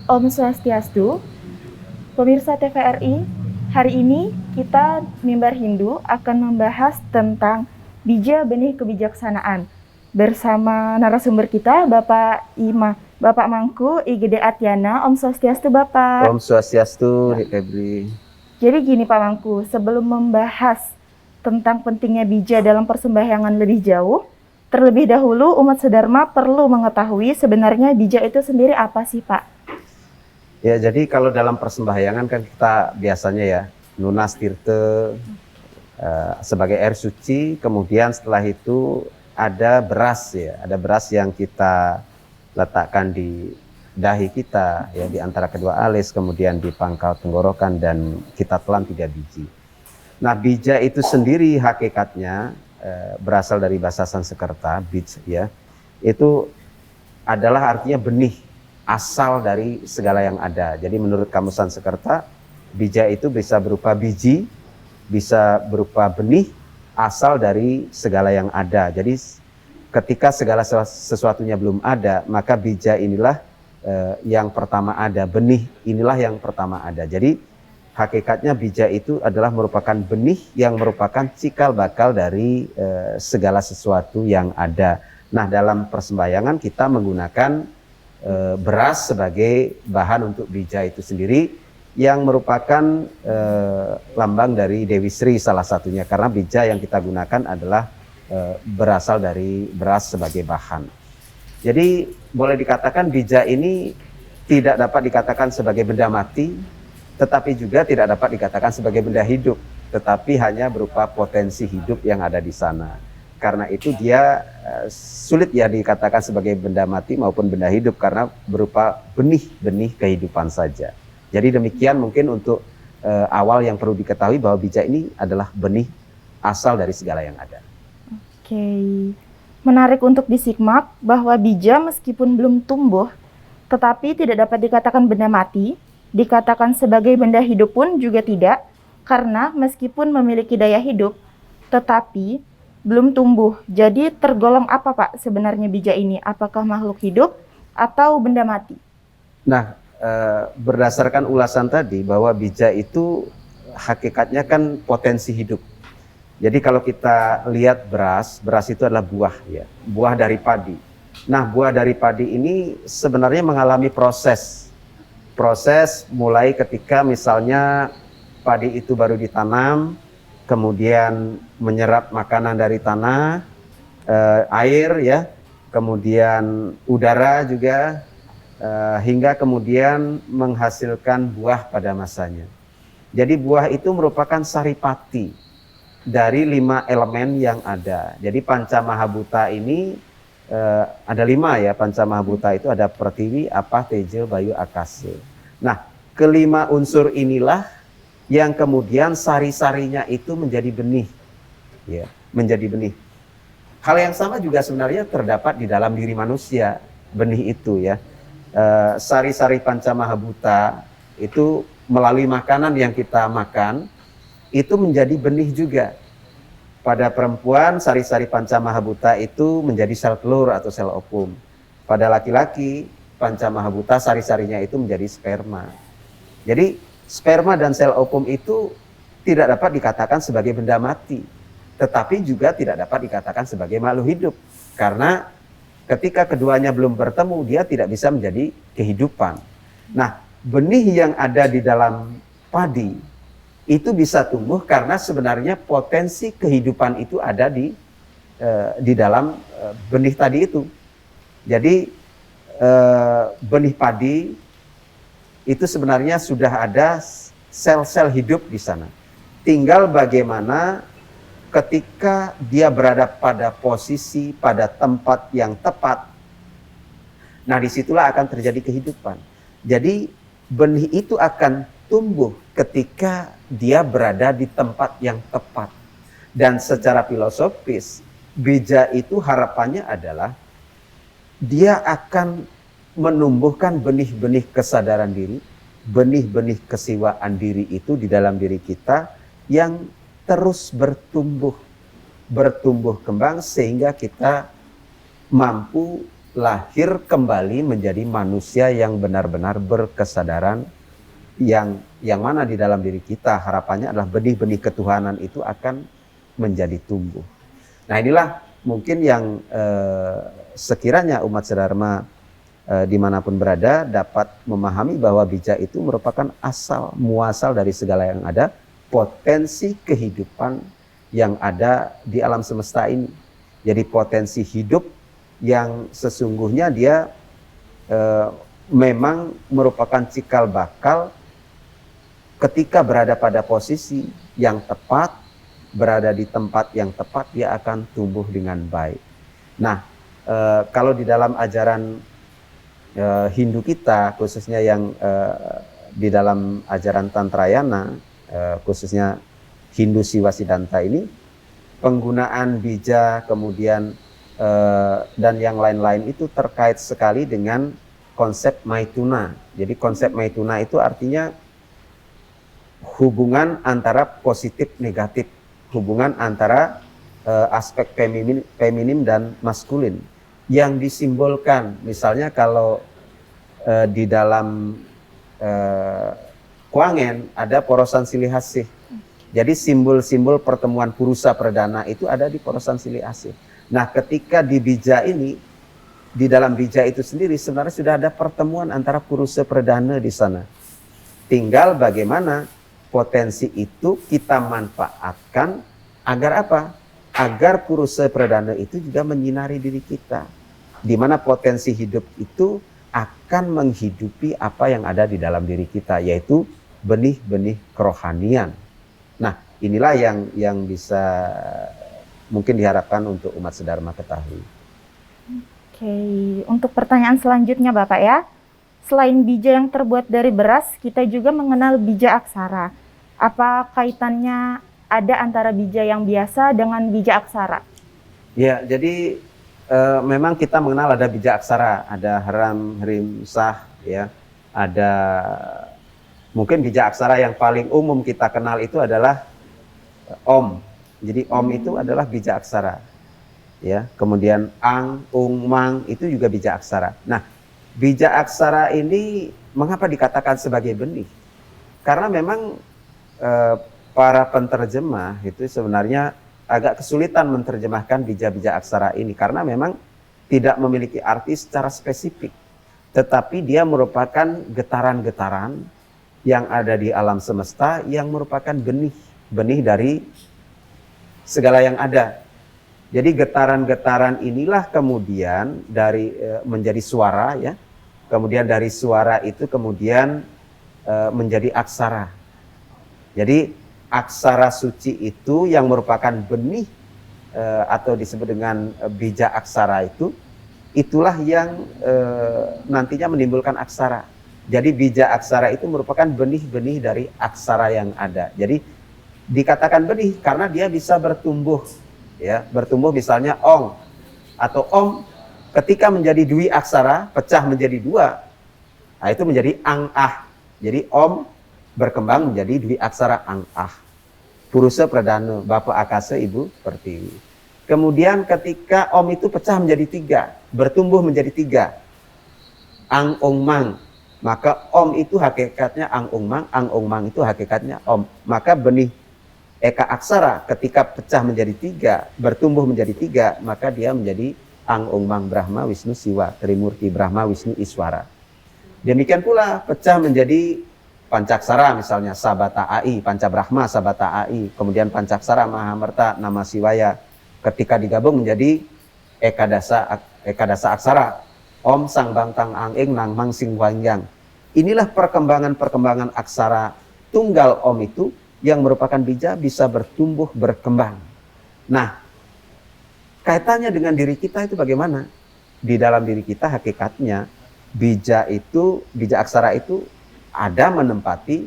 Om Swastiastu, pemirsa TVRI, hari ini kita mimbar Hindu akan membahas tentang bija benih kebijaksanaan bersama narasumber kita Bapak Mangku IGD Atyana. Om Swastiastu Bapak. Om Swastiastu, Febri. Jadi gini Pak Mangku, sebelum membahas tentang pentingnya bija dalam persembahyangan lebih jauh, terlebih dahulu umat sedharma perlu mengetahui sebenarnya bija itu sendiri apa sih Pak? Ya, jadi kalau dalam persembahyangan kan kita biasanya ya nunas tirte sebagai air suci, kemudian setelah itu ada beras ya, ada beras yang kita letakkan di dahi kita ya, di antara kedua alis, kemudian di pangkal tenggorokan dan kita telan 3 biji. Nah, bija itu sendiri hakikatnya berasal dari bahasa Sanskerta, bij ya. Itu adalah artinya benih, asal dari segala yang ada. Jadi menurut Kamus Sanskerta, bija itu bisa berupa biji, bisa berupa benih, asal dari segala yang ada. Jadi ketika segala sesuatunya belum ada, maka bija inilah yang pertama ada, benih inilah yang pertama ada. Jadi hakikatnya bija itu adalah merupakan benih yang merupakan cikal bakal dari segala sesuatu yang ada. Nah, dalam persembahyangan kita menggunakan beras sebagai bahan untuk bija itu sendiri, yang merupakan lambang dari Dewi Sri salah satunya, karena bija yang kita gunakan adalah berasal dari beras sebagai bahan. Jadi boleh dikatakan bija ini tidak dapat dikatakan sebagai benda mati, tetapi juga tidak dapat dikatakan sebagai benda hidup, tetapi hanya berupa potensi hidup yang ada di sana. Karena itu dia sulit ya dikatakan sebagai benda mati maupun benda hidup, karena berupa benih-benih kehidupan saja. Jadi demikian mungkin untuk awal yang perlu diketahui, bahwa bija ini adalah benih asal dari segala yang ada. Oke, menarik untuk disimak bahwa bija meskipun belum tumbuh, tetapi tidak dapat dikatakan benda mati. Dikatakan sebagai benda hidup pun juga tidak, karena meskipun memiliki daya hidup, tetapi belum tumbuh. Jadi tergolong apa Pak sebenarnya bija ini? Apakah makhluk hidup atau benda mati? Nah, berdasarkan ulasan tadi bahwa bija itu hakikatnya kan potensi hidup. Jadi kalau kita lihat beras itu adalah buah ya, buah dari padi. Nah, buah dari padi ini sebenarnya mengalami proses mulai ketika misalnya padi itu baru ditanam, kemudian menyerap makanan dari tanah, air ya, kemudian udara juga, hingga kemudian menghasilkan buah pada masanya. Jadi buah itu merupakan saripati dari 5 elemen yang ada. Jadi Panca Mahabhuta ini ada 5 ya. Panca Mahabhuta itu ada Pertiwi, Apah, Tejo, Bayu, Akasa. Nah, kelima unsur inilah yang kemudian sari-sarinya itu menjadi benih ya, menjadi benih. Hal yang sama juga sebenarnya terdapat di dalam diri manusia, benih itu ya. Sari-sari Panca Mahabhuta itu melalui makanan yang kita makan itu menjadi benih juga. Pada perempuan, sari-sari Panca Mahabhuta itu menjadi sel telur atau sel ovum. Pada laki-laki, Panca Mahabhuta sari-sarinya itu menjadi sperma. Jadi sperma dan sel ovum itu tidak dapat dikatakan sebagai benda mati, tetapi juga tidak dapat dikatakan sebagai makhluk hidup, karena ketika keduanya belum bertemu, dia tidak bisa menjadi kehidupan. Nah, benih yang ada di dalam padi itu bisa tumbuh karena sebenarnya potensi kehidupan itu ada di dalam benih tadi itu. Jadi benih padi itu sebenarnya sudah ada sel-sel hidup di sana. Tinggal bagaimana ketika dia berada pada posisi, pada tempat yang tepat, nah disitulah akan terjadi kehidupan. Jadi benih itu akan tumbuh ketika dia berada di tempat yang tepat. Dan secara filosofis, bija itu harapannya adalah dia akan menumbuhkan benih-benih kesadaran diri, benih-benih kesiwaan diri itu di dalam diri kita yang terus bertumbuh kembang sehingga kita mampu lahir kembali menjadi manusia yang benar-benar berkesadaran, yang mana di dalam diri kita harapannya adalah benih-benih ketuhanan itu akan menjadi tumbuh. Nah, inilah mungkin yang sekiranya umat sedharma dimanapun berada dapat memahami bahwa bija itu merupakan asal muasal dari segala yang ada, potensi kehidupan yang ada di alam semesta ini. Jadi potensi hidup yang sesungguhnya dia memang merupakan cikal bakal ketika berada pada posisi yang tepat, berada di tempat yang tepat, dia akan tumbuh dengan baik. Nah, kalau di dalam ajaran Hindu kita, khususnya yang di dalam ajaran Tantrayana, khususnya Hindu Siwa Siddhanta ini, penggunaan bija kemudian dan yang lain-lain itu terkait sekali dengan konsep maituna. Jadi konsep maituna itu artinya hubungan antara positif negatif, hubungan antara aspek feminim dan maskulin yang disimbolkan. Misalnya kalau di dalam Kwangen ada porosan silih asih. Jadi simbol-simbol pertemuan purusa perdana itu ada di porosan silih asih. Nah, ketika di bija ini, di dalam bija itu sendiri sebenarnya sudah ada pertemuan antara purusa perdana di sana. Tinggal bagaimana potensi itu kita manfaatkan agar apa? Agar purusa perdana itu juga menyinari diri kita. Di mana potensi hidup itu akan menghidupi apa yang ada di dalam diri kita, yaitu benih-benih kerohanian. Nah, inilah yang bisa mungkin diharapkan untuk umat sedharma ketahui. Oke, untuk pertanyaan selanjutnya Bapak ya. Selain bija yang terbuat dari beras, kita juga mengenal bija aksara. Apa kaitannya ada antara bija yang biasa dengan bija aksara? Ya, jadi memang kita mengenal ada bija aksara, ada haram, hrim, sah, ya. Ada mungkin bija aksara yang paling umum kita kenal itu adalah om. Jadi om itu adalah bija aksara. Ya, kemudian ang, ung, mang itu juga bija aksara. Nah, bija aksara ini mengapa dikatakan sebagai benih? Karena memang para penterjemah itu sebenarnya agak kesulitan menerjemahkan bija-bija aksara ini karena memang tidak memiliki arti secara spesifik. Tetapi dia merupakan getaran-getaran yang ada di alam semesta yang merupakan benih dari segala yang ada. Jadi getaran-getaran inilah kemudian dari menjadi suara, ya. Kemudian dari suara itu kemudian menjadi aksara. Jadi aksara suci itu yang merupakan benih atau disebut dengan bija aksara itu, itulah yang nantinya menimbulkan aksara. Jadi bija aksara itu merupakan benih-benih dari aksara yang ada. Jadi dikatakan benih karena dia bisa bertumbuh, ya, bertumbuh misalnya ong atau om ketika menjadi dwi aksara pecah menjadi dua, nah itu menjadi ang ah. Jadi om berkembang menjadi dwi aksara ang ah. Purusa pradana, Bapak Akasa, Ibu Pertiwi. Kemudian ketika om itu pecah menjadi tiga, bertumbuh menjadi tiga, ang ong mang, maka om itu hakikatnya ang ong mang itu hakikatnya om. Maka benih eka aksara ketika pecah menjadi tiga, bertumbuh menjadi tiga, maka dia menjadi ang ong mang Brahma Wisnu Siwa, Trimurti Brahma Wisnu Iswara. Demikian pula pecah menjadi Pancaksara misalnya Sabata Ai, Pancabrahma Sabata Ai, kemudian Pancaksara Mahamerta Nama Siwaya. Ketika digabung menjadi Ekadasa Aksara, Om Sang Bang Tang Ang Ing Nang Mang Sing Wangyang. Inilah perkembangan-perkembangan aksara tunggal Om itu yang merupakan bija bisa bertumbuh berkembang. Nah, kaitannya dengan diri kita itu bagaimana? Di dalam diri kita hakikatnya bija aksara itu ada menempati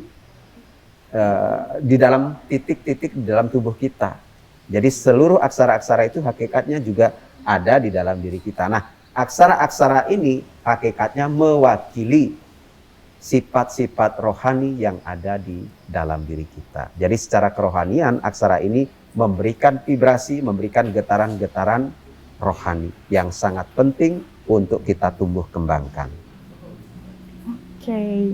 di dalam titik-titik di dalam tubuh kita. Jadi seluruh aksara-aksara itu hakikatnya juga ada di dalam diri kita. Nah, aksara-aksara ini hakikatnya mewakili sifat-sifat rohani yang ada di dalam diri kita. Jadi secara kerohanian aksara ini memberikan vibrasi, memberikan getaran-getaran rohani yang sangat penting untuk kita tumbuh kembangkan. Oke.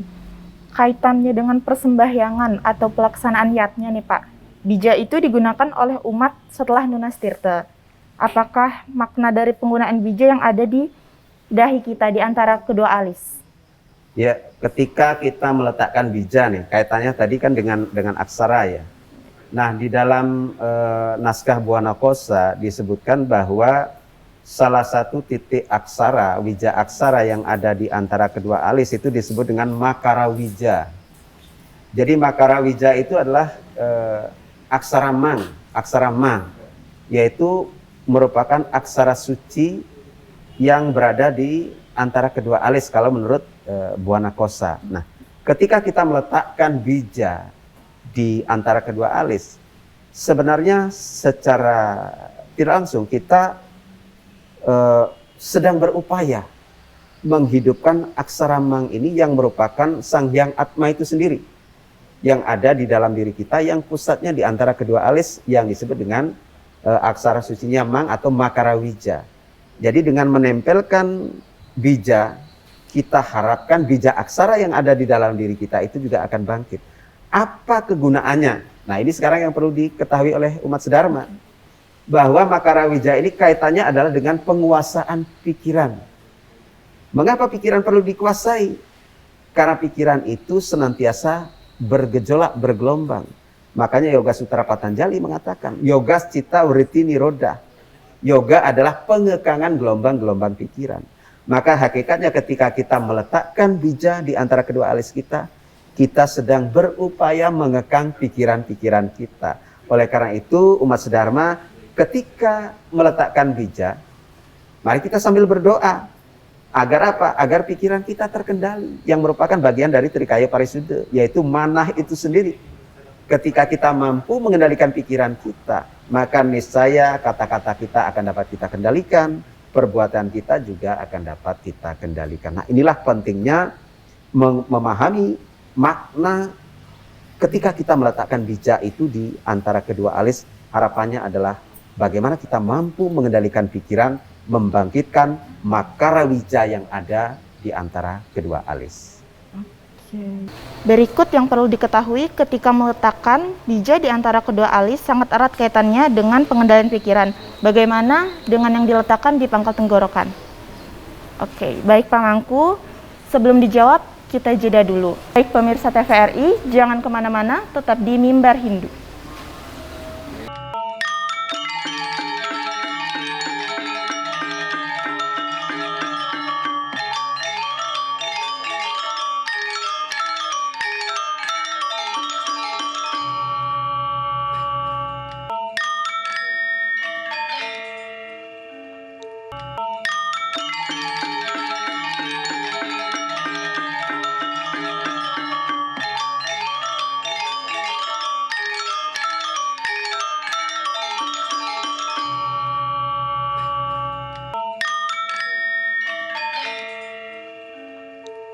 Kaitannya dengan persembahyangan atau pelaksanaan yatnya nih Pak. Bija itu digunakan oleh umat setelah Nunas Tirta. Apakah makna dari penggunaan bija yang ada di dahi kita di antara kedua alis? Ya, ketika kita meletakkan bija nih, kaitannya tadi kan dengan aksara ya. Nah, di dalam naskah Buana Kosa disebutkan bahwa salah satu titik aksara, wija aksara yang ada di antara kedua alis itu disebut dengan makara wija. Jadi makara wija itu adalah aksara ma, yaitu merupakan aksara suci yang berada di antara kedua alis kalau menurut Buana Kosa. Nah, ketika kita meletakkan bija di antara kedua alis, sebenarnya secara tidak langsung kita sedang berupaya menghidupkan aksara mang ini yang merupakan Sang Hyang Atma itu sendiri yang ada di dalam diri kita, yang pusatnya di antara kedua alis yang disebut dengan aksara sucinya mang atau makara wija. Jadi dengan menempelkan bija, kita harapkan bija aksara yang ada di dalam diri kita itu juga akan bangkit. Apa kegunaannya? Nah, ini sekarang yang perlu diketahui oleh umat sedharma, bahwa makara wija ini kaitannya adalah dengan penguasaan pikiran. Mengapa pikiran perlu dikuasai? Karena pikiran itu senantiasa bergejolak, bergelombang. Makanya Yoga Sutra Patanjali mengatakan, yoga cita vritti nirodha. Yoga adalah pengekangan gelombang-gelombang pikiran. Maka hakikatnya ketika kita meletakkan bija di antara kedua alis kita, kita sedang berupaya mengekang pikiran-pikiran kita. Oleh karena itu umat sedharma ketika meletakkan bija, mari kita sambil berdoa. Agar apa? Agar pikiran kita terkendali, yang merupakan bagian dari Trikaya Parisuddha, yaitu manah itu sendiri. Ketika kita mampu mengendalikan pikiran kita, maka niscaya kata-kata kita akan dapat kita kendalikan, perbuatan kita juga akan dapat kita kendalikan. Nah, inilah pentingnya memahami makna ketika kita meletakkan bija itu di antara kedua alis. Harapannya adalah bagaimana kita mampu mengendalikan pikiran, membangkitkan makara wija yang ada di antara kedua alis. Oke. Berikut yang perlu diketahui ketika meletakkan bija di antara kedua alis sangat erat kaitannya dengan pengendalian pikiran. Bagaimana dengan yang diletakkan di pangkal tenggorokan? Oke, baik Pak Mangku. Sebelum dijawab, kita jeda dulu. Baik pemirsa TVRI, jangan kemana-mana, tetap di Mimbar Hindu.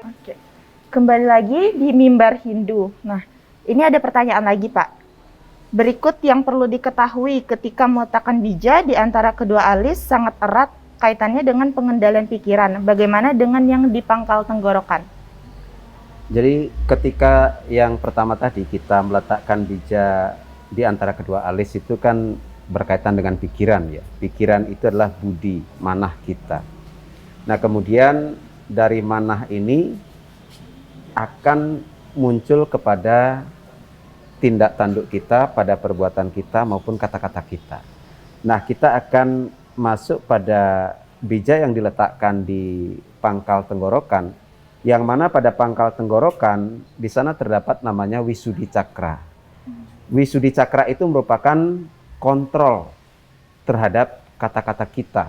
Oke. Kembali lagi di Mimbar Hindu. Nah, ini ada pertanyaan lagi, Pak. Berikut yang perlu diketahui ketika meletakkan bija di antara kedua alis sangat erat kaitannya dengan pengendalian pikiran. Bagaimana dengan yang di pangkal tenggorokan? Jadi ketika yang pertama tadi kita meletakkan bija di antara kedua alis itu kan berkaitan dengan pikiran ya. Pikiran itu adalah budi, manah kita. Nah, kemudian dari manah ini akan muncul kepada tindak tanduk kita, pada perbuatan kita maupun kata-kata kita. Nah, kita akan masuk pada bija yang diletakkan di pangkal tenggorokan, yang mana pada pangkal tenggorokan di sana terdapat namanya Wisudi Cakra. Wisudi Cakra itu merupakan kontrol terhadap kata-kata kita.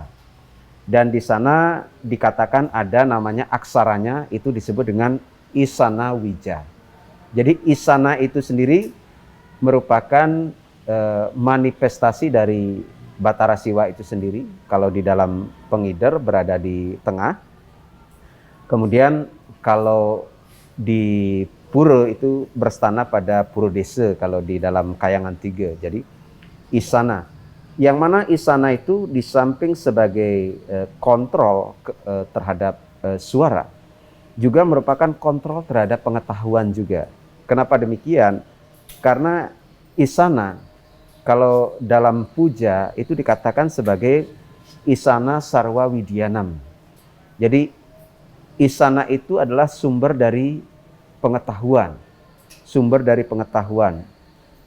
Dan di sana dikatakan ada namanya aksaranya, itu disebut dengan Isana Wija. Jadi Isana itu sendiri merupakan manifestasi dari Batara Siwa itu sendiri. Kalau di dalam pengider berada di tengah. Kemudian kalau di Pura itu berstana pada Pura Desa kalau di dalam Kayangan 3. Jadi Isana. Yang mana isana itu di samping sebagai kontrol terhadap suara, juga merupakan kontrol terhadap pengetahuan juga. Kenapa demikian? Karena isana kalau dalam puja itu dikatakan sebagai isana sarwa widyanam. Jadi isana itu adalah sumber dari pengetahuan. Sumber dari pengetahuan.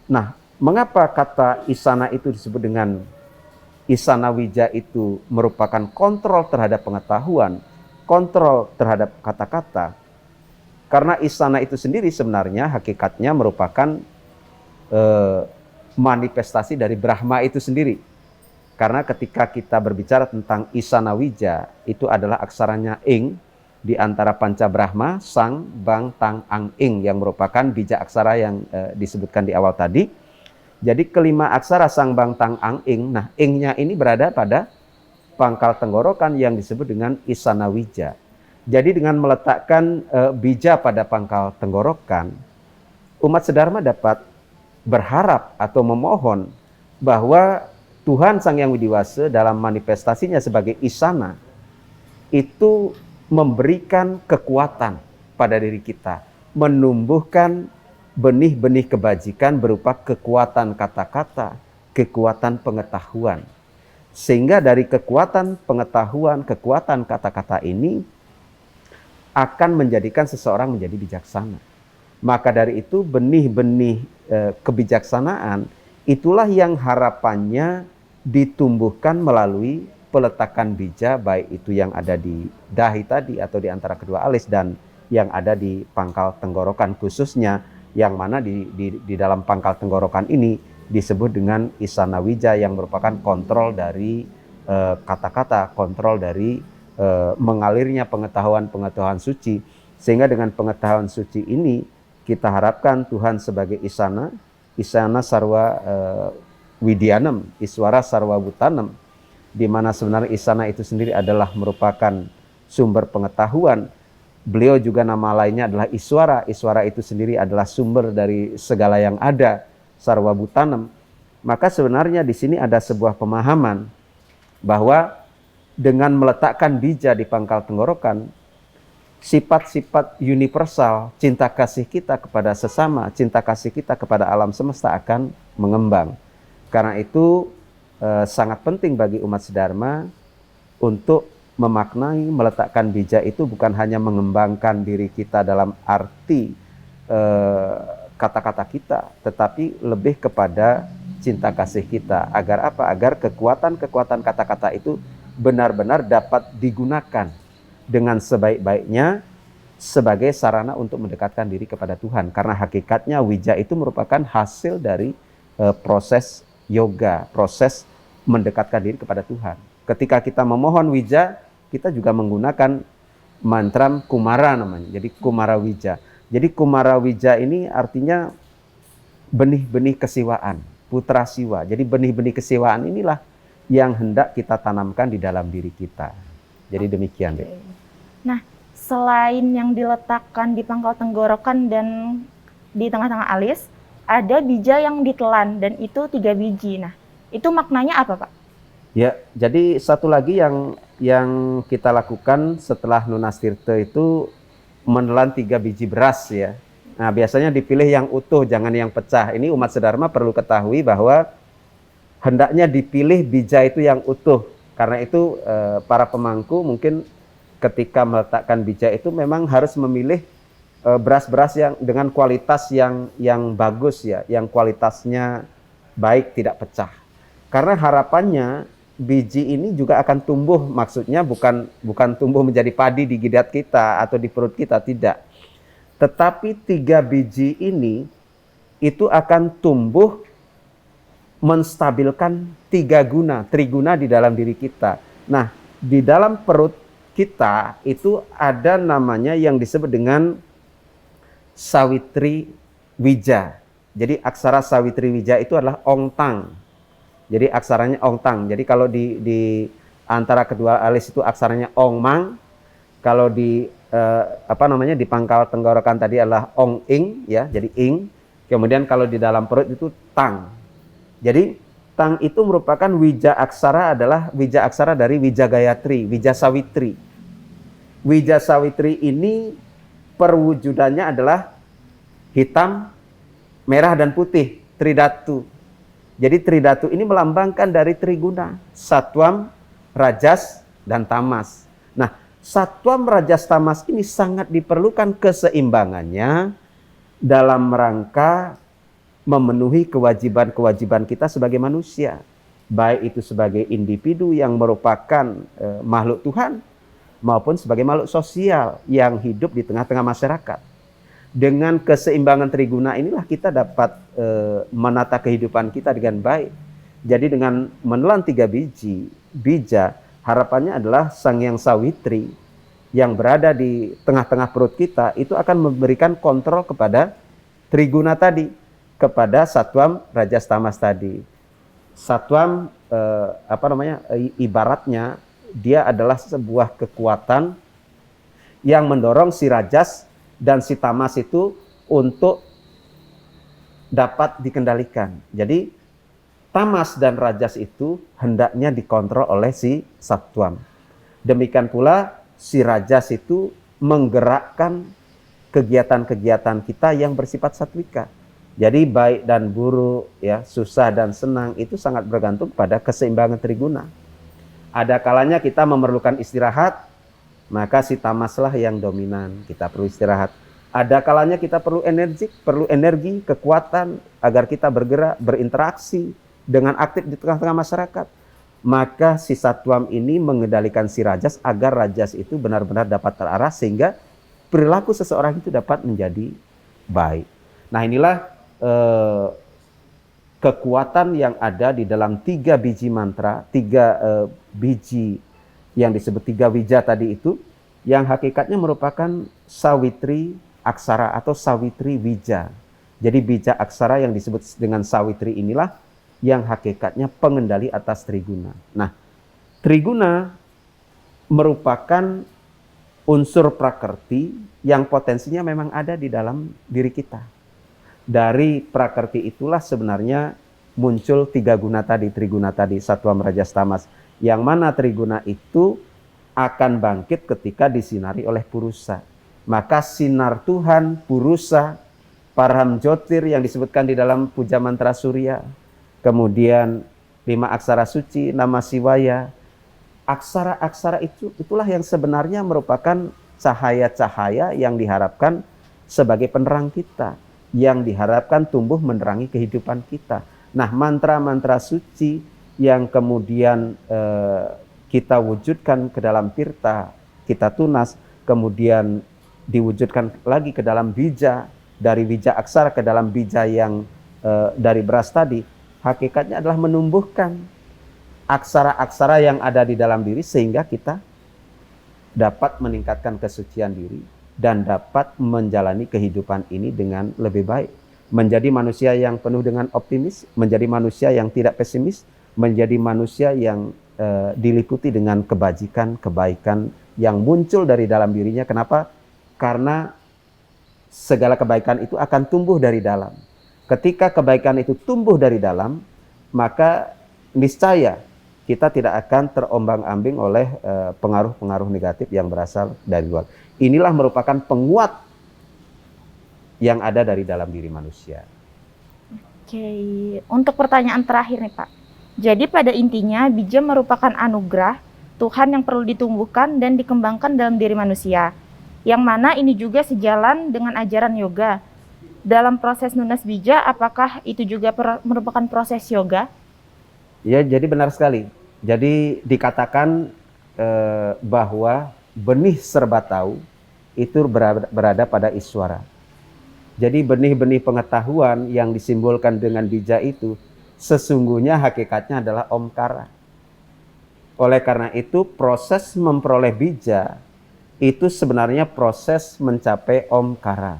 Nah, mengapa kata isana itu disebut dengan isana wija itu merupakan kontrol terhadap pengetahuan, kontrol terhadap kata-kata? Karena isana itu sendiri sebenarnya hakikatnya merupakan manifestasi dari Brahma itu sendiri. Karena ketika kita berbicara tentang isana wija, itu adalah aksaranya ing di antara panca Brahma, sang, bang, tang, ang, ing yang merupakan bija aksara yang disebutkan di awal tadi. Jadi kelima aksara sang, bang, tang, ang, ing. Nah, ingnya ini berada pada pangkal tenggorokan yang disebut dengan isana wija. Jadi dengan meletakkan bija pada pangkal tenggorokan, umat sedharma dapat berharap atau memohon bahwa Tuhan Sang Hyang Widiwasa dalam manifestasinya sebagai isana itu memberikan kekuatan pada diri kita, menumbuhkan benih-benih kebajikan berupa kekuatan kata-kata, kekuatan pengetahuan. Sehingga dari kekuatan pengetahuan, kekuatan kata-kata ini akan menjadikan seseorang menjadi bijaksana. Maka dari itu benih-benih kebijaksanaan itulah yang harapannya ditumbuhkan melalui peletakan bija, baik itu yang ada di dahi tadi atau di antara kedua alis dan yang ada di pangkal tenggorokan, khususnya yang mana di dalam pangkal tenggorokan ini disebut dengan isana wija yang merupakan kontrol dari kata-kata, kontrol dari mengalirnya pengetahuan-pengetahuan suci. Sehingga dengan pengetahuan suci ini kita harapkan Tuhan sebagai isana sarwa widyanam, iswara sarwa wutanam, di mana sebenarnya isana itu sendiri adalah merupakan sumber pengetahuan. Beliau juga nama lainnya adalah iswara. Iswara itu sendiri adalah sumber dari segala yang ada, sarwa wutanam. Maka sebenarnya di sini ada sebuah pemahaman bahwa dengan meletakkan bija di pangkal tenggorokan, sifat-sifat universal cinta kasih kita kepada sesama, cinta kasih kita kepada alam semesta akan mengembang. Karena itu sangat penting bagi umat sedharma untuk memaknai meletakkan bija itu bukan hanya mengembangkan diri kita dalam arti kata-kata kita, tetapi lebih kepada cinta kasih kita. Agar apa? Agar kekuatan-kekuatan kata-kata itu benar-benar dapat digunakan dengan sebaik-baiknya sebagai sarana untuk mendekatkan diri kepada Tuhan. Karena hakikatnya wija itu merupakan hasil dari proses yoga, proses mendekatkan diri kepada Tuhan. Ketika kita memohon wija, kita juga menggunakan mantra kumara namanya. Jadi kumara wija. Jadi kumara wija ini artinya benih-benih kesiwaan, putra siwa. Jadi benih-benih kesiwaan inilah yang hendak kita tanamkan di dalam diri kita. Jadi demikian, Dek. Nah, selain yang diletakkan di pangkal tenggorokan dan di tengah-tengah alis, ada bija yang ditelan dan itu 3 biji. Nah, itu maknanya apa, Pak? Ya, jadi satu lagi yang kita lakukan setelah Nunas Tirta itu menelan 3 biji beras ya. Nah, biasanya dipilih yang utuh, jangan yang pecah. Ini umat sedharma perlu ketahui bahwa hendaknya dipilih bija itu yang utuh. Karena itu para pemangku mungkin ketika meletakkan bija itu memang harus memilih beras-beras yang dengan kualitas yang bagus ya, yang kualitasnya baik, tidak pecah. Karena harapannya biji ini juga akan tumbuh, maksudnya bukan tumbuh menjadi padi di jidat kita atau di perut kita, tidak. Tetapi 3 biji ini itu akan tumbuh menstabilkan 3 guna, triguna di dalam diri kita. Nah, di dalam perut kita itu ada namanya yang disebut dengan Sawitri Wija. Jadi aksara Sawitri Wija itu adalah ongtang. Jadi aksaranya ongtang. Jadi kalau di antara kedua alis itu aksaranya ongmang. Kalau di di pangkal tenggorokan tadi adalah ong ing ya, jadi ing. Kemudian kalau di dalam perut itu tang. Jadi Tang itu merupakan wija aksara, adalah wija aksara dari Wija Gayatri, Wija Sawitri. Wija Sawitri ini perwujudannya adalah hitam, merah dan putih, tridatu. Jadi tridatu ini melambangkan dari triguna, satwam, rajas, dan tamas. Nah, satwam, rajas, tamas ini sangat diperlukan keseimbangannya dalam rangka memenuhi kewajiban-kewajiban kita sebagai manusia. Baik itu sebagai individu yang merupakan makhluk Tuhan, maupun sebagai makhluk sosial yang hidup di tengah-tengah masyarakat. Dengan keseimbangan triguna inilah kita dapat menata kehidupan kita dengan baik. Jadi dengan menelan 3 biji bija, harapannya adalah Sang Hyang Sawitri yang berada di tengah-tengah perut kita itu akan memberikan kontrol kepada triguna tadi, kepada satwam, rajas, tamas tadi. Satwam ibaratnya dia adalah sebuah kekuatan yang mendorong si rajas dan si tamas itu untuk dapat dikendalikan. Jadi tamas dan rajas itu hendaknya dikontrol oleh si satwam. Demikian pula si rajas itu menggerakkan kegiatan-kegiatan kita yang bersifat satwika. Jadi baik dan buruk, ya, susah dan senang itu sangat bergantung pada keseimbangan triguna. Ada kalanya kita memerlukan istirahat, maka si tamaslah yang dominan, kita perlu istirahat. Ada kalanya kita perlu energi, kekuatan agar kita bergerak, berinteraksi dengan aktif di tengah-tengah masyarakat. Maka si satwam ini mengendalikan si rajas agar rajas itu benar-benar dapat terarah sehingga perilaku seseorang itu dapat menjadi baik. Nah, inilah kekuatan yang ada di dalam 3 biji mantra, 3 biji yang disebut 3 wija tadi itu, yang hakikatnya merupakan sawitri aksara atau sawitri wija. Jadi bija aksara yang disebut dengan sawitri inilah yang hakikatnya pengendali atas triguna. Nah, triguna merupakan unsur prakerti yang potensinya memang ada di dalam diri kita. Dari prakerti itulah sebenarnya muncul 3 guna tadi, triguna tadi, satwam, rajas, tamas. Yang mana triguna itu akan bangkit ketika disinari oleh purusa. Maka sinar Tuhan, purusa, Paraham Jyotir yang disebutkan di dalam puja mantra surya, kemudian 5 aksara suci, nama Siwaya, aksara-aksara itulah yang sebenarnya merupakan cahaya-cahaya yang diharapkan sebagai penerang kita, yang diharapkan tumbuh menerangi kehidupan kita. Nah, mantra-mantra suci yang kemudian kita wujudkan ke dalam tirta, kita tunas, kemudian diwujudkan lagi ke dalam bija, dari bija aksara ke dalam bija yang dari beras tadi, hakikatnya adalah menumbuhkan aksara-aksara yang ada di dalam diri sehingga kita dapat meningkatkan kesucian diri dan dapat menjalani kehidupan ini dengan lebih baik. Menjadi manusia yang penuh dengan optimis, menjadi manusia yang tidak pesimis, menjadi manusia yang diliputi dengan kebajikan, kebaikan yang muncul dari dalam dirinya. Kenapa? Karena segala kebaikan itu akan tumbuh dari dalam. Ketika kebaikan itu tumbuh dari dalam, maka niscaya kita tidak akan terombang-ambing oleh pengaruh-pengaruh negatif yang berasal dari luar. Inilah merupakan penguat yang ada dari dalam diri manusia. Oke, untuk pertanyaan terakhir nih Pak. Jadi pada intinya bija merupakan anugerah Tuhan yang perlu ditumbuhkan dan dikembangkan dalam diri manusia. Yang mana ini juga sejalan dengan ajaran yoga. Dalam proses nunas bija, apakah itu juga merupakan proses yoga? Ya, jadi benar sekali. Jadi dikatakan bahwa benih serba tahu itu berada pada Iswara. Jadi benih-benih pengetahuan yang disimbolkan dengan bija itu sesungguhnya hakikatnya adalah Omkara. Oleh karena itu proses memperoleh bija itu sebenarnya proses mencapai Omkara.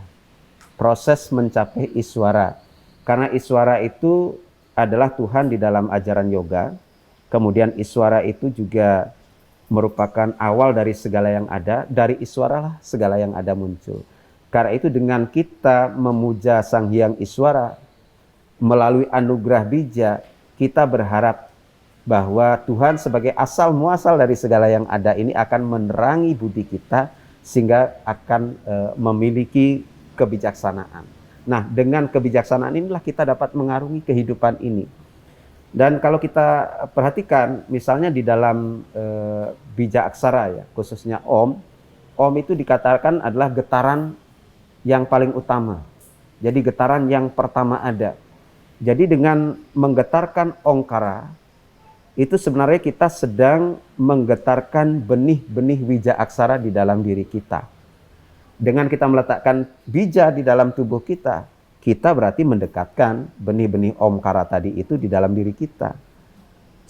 Proses mencapai Iswara. Karena Iswara itu adalah Tuhan di dalam ajaran yoga. Kemudian Iswara itu juga merupakan awal dari segala yang ada. Dari Iswara lah segala yang ada muncul. Karena itu dengan kita memuja Sang Hyang Iswara melalui anugerah bija, kita berharap bahwa Tuhan sebagai asal muasal dari segala yang ada ini akan menerangi budi kita sehingga akan memiliki kebijaksanaan. Nah, dengan kebijaksanaan inilah kita dapat mengarungi kehidupan ini. Dan kalau kita perhatikan, misalnya di dalam bija aksara ya, khususnya Om itu dikatakan adalah getaran yang paling utama. Jadi getaran yang pertama ada. Jadi dengan menggetarkan ongkara, itu sebenarnya kita sedang menggetarkan benih-benih bija aksara di dalam diri kita. Dengan kita meletakkan bija di dalam tubuh kita, kita berarti mendekatkan benih-benih ongkara tadi itu di dalam diri kita.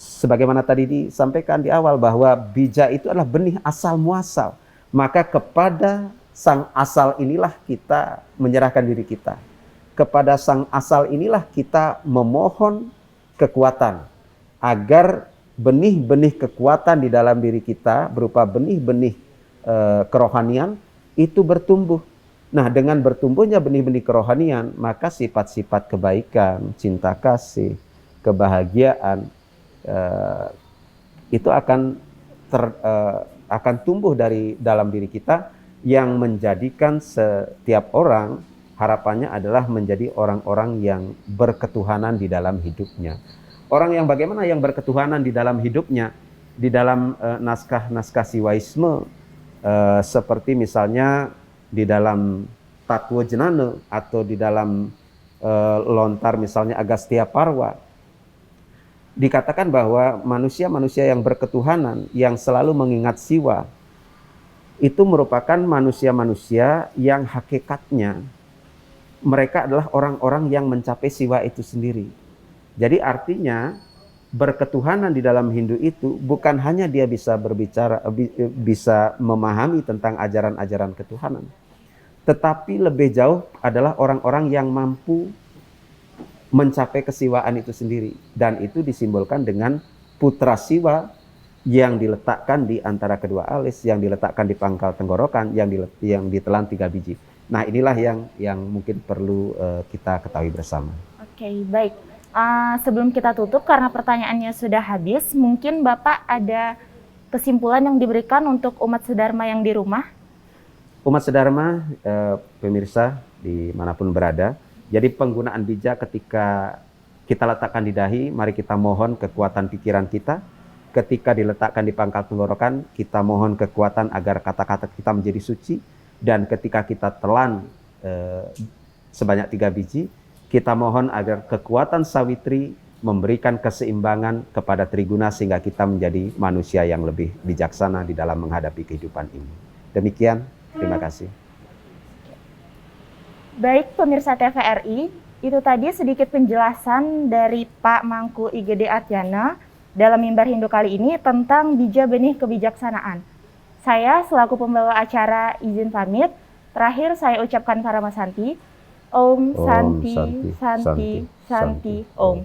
Sebagaimana tadi disampaikan di awal bahwa bija itu adalah benih asal muasal. Maka kepada sang asal inilah kita menyerahkan diri kita. Kepada sang asal inilah kita memohon kekuatan agar benih-benih kekuatan di dalam diri kita berupa benih-benih kerohanian itu bertumbuh. Nah, dengan bertumbuhnya benih-benih kerohanian, maka sifat-sifat kebaikan, cinta kasih, kebahagiaan itu akan tumbuh dari dalam diri kita, yang menjadikan setiap orang harapannya adalah menjadi orang-orang yang berketuhanan di dalam hidupnya. Orang yang bagaimana yang berketuhanan di dalam hidupnya, di dalam naskah-naskah siwaisme, seperti misalnya di dalam Tatwa Jenana atau di dalam lontar misalnya Agastya Parwa, dikatakan bahwa manusia-manusia yang berketuhanan, yang selalu mengingat siwa, itu merupakan manusia-manusia yang hakikatnya mereka adalah orang-orang yang mencapai siwa itu sendiri. Jadi artinya berketuhanan di dalam Hindu itu bukan hanya dia bisa berbicara, bisa memahami tentang ajaran-ajaran ketuhanan, tetapi lebih jauh adalah orang-orang yang mampu mencapai kesiwaan itu sendiri. Dan itu disimbolkan dengan putra siwa yang diletakkan di antara kedua alis, yang diletakkan di pangkal tenggorokan, yang ditelan 3 biji. Nah, inilah yang mungkin perlu kita ketahui bersama. Oke, baik. Sebelum kita tutup, karena pertanyaannya sudah habis, mungkin Bapak ada kesimpulan yang diberikan untuk umat sedharma yang di rumah? Umat sedharma, pemirsa dimanapun berada, jadi penggunaan bija ketika kita letakkan di dahi, mari kita mohon kekuatan pikiran kita. Ketika diletakkan di pangkal tenggorokan, kita mohon kekuatan agar kata-kata kita menjadi suci. Dan ketika kita telan sebanyak 3 biji, kita mohon agar kekuatan Sawitri memberikan keseimbangan kepada Triguna sehingga kita menjadi manusia yang lebih bijaksana di dalam menghadapi kehidupan ini. Demikian, terima kasih. Baik pemirsa TVRI, itu tadi sedikit penjelasan dari Pak Mangku IGD Atyana dalam mimbar Hindu kali ini tentang bija benih kebijaksanaan. Saya selaku pembawa acara izin pamit. Terakhir saya ucapkan Paramasanti. Om Santi, Santi, Santi, Om.